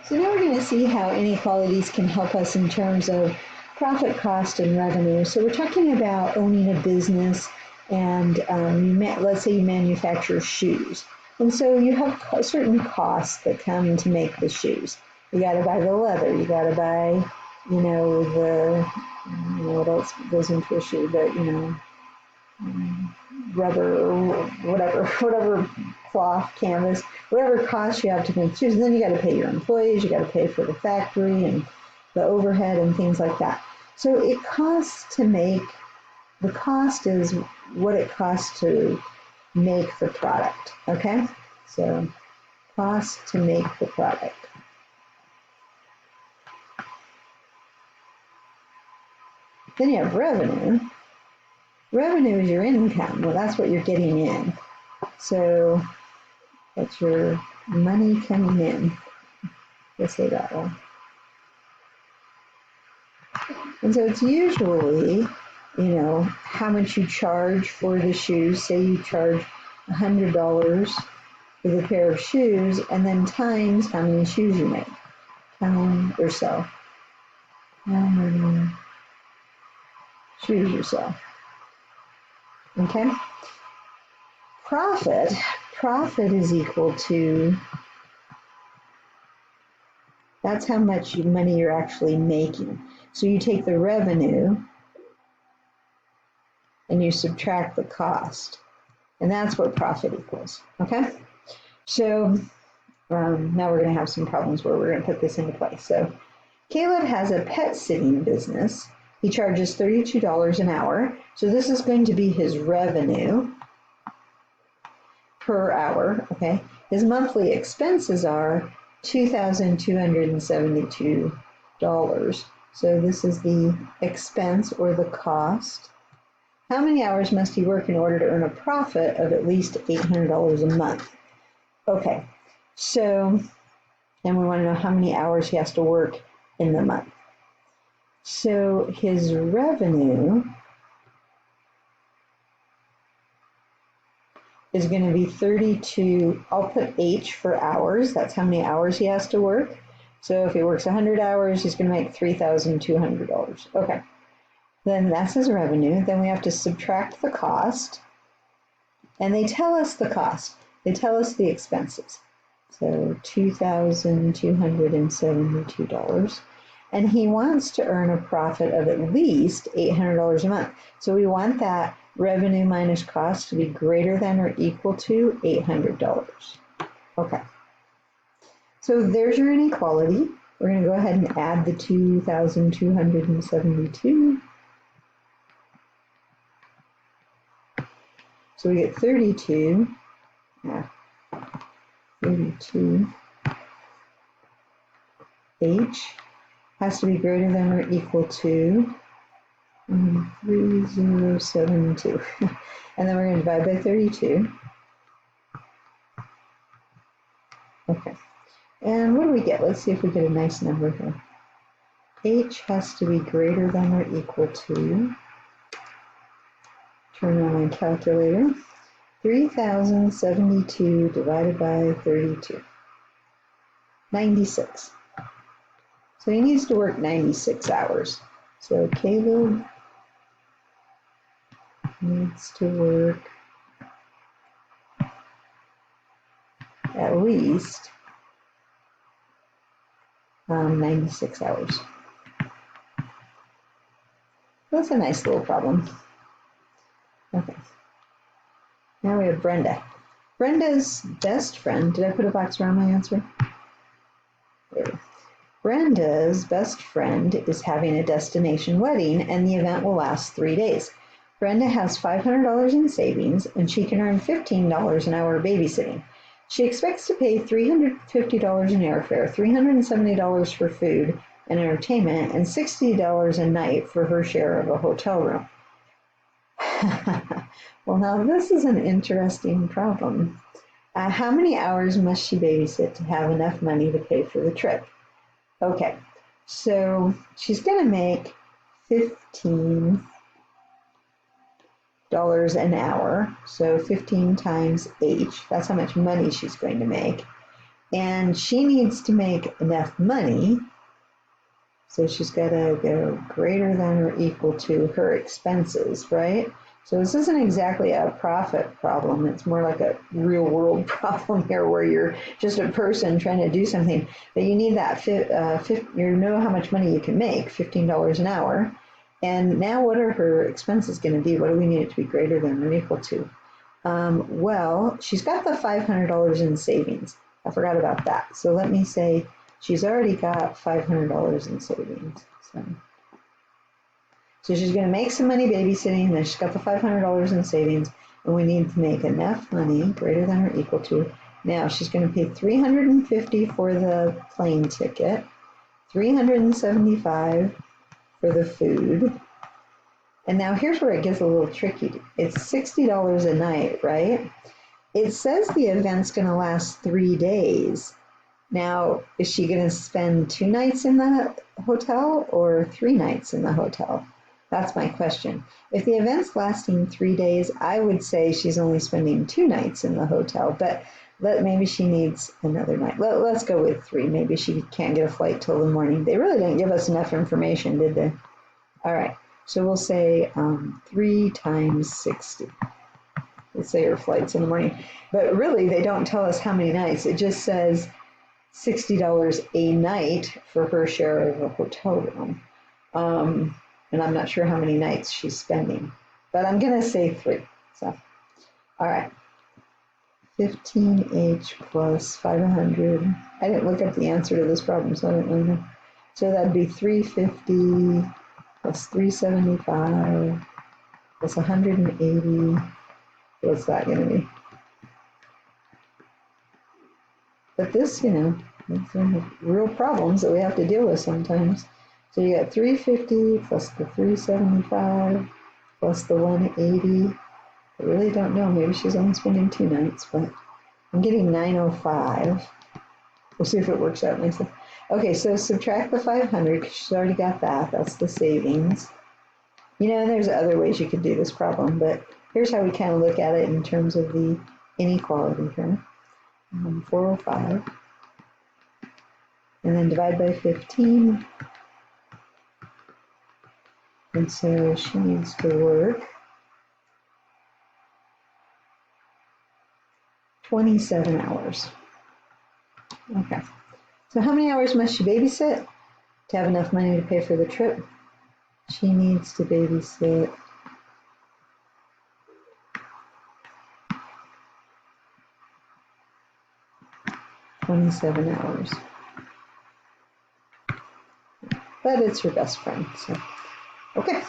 So now we're going to see how inequalities can help us in terms of profit, cost, and revenue. So we're talking about owning a business, and let's say you manufacture shoes. And so you have certain costs that come to make the shoes. You got to buy the leather. You got to buy, what else goes into a shoe? But, rubber or whatever cloth, canvas, whatever cost you have to make shoes. And then you got to pay your employees, you got to pay for the factory and the overhead and things like that. So it costs to make, the cost is what it costs to make the product, okay? So cost to make the product. Then you have revenue. Revenue is your income. Well, that's what you're getting in. So that's your money coming in. Let's say that one. And so it's usually, how much you charge for the shoes. Say you charge $100 for the pair of shoes, and then times how many shoes you make. Or so. How many shoes you sell. Okay? Profit is equal to, that's how much money you're actually making. So you take the revenue and you subtract the cost. And that's what profit equals, okay? So now we're going to have some problems where we're going to put this into place. So Caleb has a pet sitting business. He charges $32 an hour. So this is going to be his revenue per hour, okay? His monthly expenses are $2,272. So this is the expense or the cost. How many hours must he work in order to earn a profit of at least $800 a month? Okay, so then we want to know how many hours he has to work in the month. So his revenue is going to be 32. I'll put H for hours. That's how many hours he has to work. So if he works 100 hours, he's going to make $3,200. Okay. Then that's his revenue. Then we have to subtract the cost. And they tell us the cost. They tell us the expenses. So $2,272. And he wants to earn a profit of at least $800 a month. So we want that revenue minus cost to be greater than or equal to $800. Okay. So there's your inequality. We're going to go ahead and add the 2,272. So we get 32. 32. H has to be greater than or equal to 3072. And then we're going to divide by 32. Okay. And what do we get? Let's see if we get a nice number here. H has to be greater than or equal to, turn on my calculator, 3,072 divided by 32. 96. So he needs to work 96 hours. So Caleb needs to work at least 96 hours. That's a nice little problem. Okay. Now we have Brenda. Brenda's best friend, did I put a box around my answer? There. Brenda's best friend is having a destination wedding, and the event will last 3 days. Brenda has $500 in savings, and she can earn $15 an hour babysitting. She expects to pay $350 in airfare, $370 for food and entertainment, and $60 a night for her share of a hotel room. Well, now this is an interesting problem. How many hours must she babysit to have enough money to pay for the trip? Okay, so she's going to make $15 an hour. So 15 times H, that's how much money she's going to make. And she needs to make enough money. So she's got to go greater than or equal to her expenses, right? So this isn't exactly a profit problem. It's more like a real world problem here where you're just a person trying to do something. But you need that, you know how much money you can make, $15 an hour. And now what are her expenses going to be? What do we need it to be greater than or equal to? Well, she's got the $500 in savings. I forgot about that. So let me say she's already got $500 in savings. So she's going to make some money babysitting, and then she's got the $500 in savings, and we need to make enough money greater than or equal to. Now she's going to pay $350 for the plane ticket, $375 for the food. And now here's where it gets a little tricky. It's $60 a night, right? It says the event's going to last 3 days. Now, is she going to spend 2 nights in the hotel or 3 nights in the hotel? That's my question. If the event's lasting 3 days, I would say she's only spending 2 nights in the hotel, but maybe she needs another night. Let's go with 3. Maybe she can't get a flight till the morning. They really didn't give us enough information, did they? All right, so we'll say 3 times 60. Let's say her flight's in the morning. But really, they don't tell us how many nights. It just says $60 a night for her share of a hotel room. And I'm not sure how many nights she's spending, but I'm going to say 3. So, all right. 15H plus 500. I didn't look up the answer to this problem, so I don't really know. So that'd be 350 plus 375 plus 180. What's that going to be? But this, real problems that we have to deal with sometimes. So you got 350 plus the 375 plus the 180. I really don't know. Maybe she's only spending 2 nights, but I'm getting 905. We'll see if it works out nicely. Okay, so subtract the 500 because she's already got that. That's the savings. There's other ways you could do this problem, but here's how we kind of look at it in terms of the inequality here. 405. And then divide by 15. And so she needs to work 27 hours. Okay. So how many hours must she babysit to have enough money to pay for the trip? She needs to babysit 27 hours. But it's her best friend, so okay.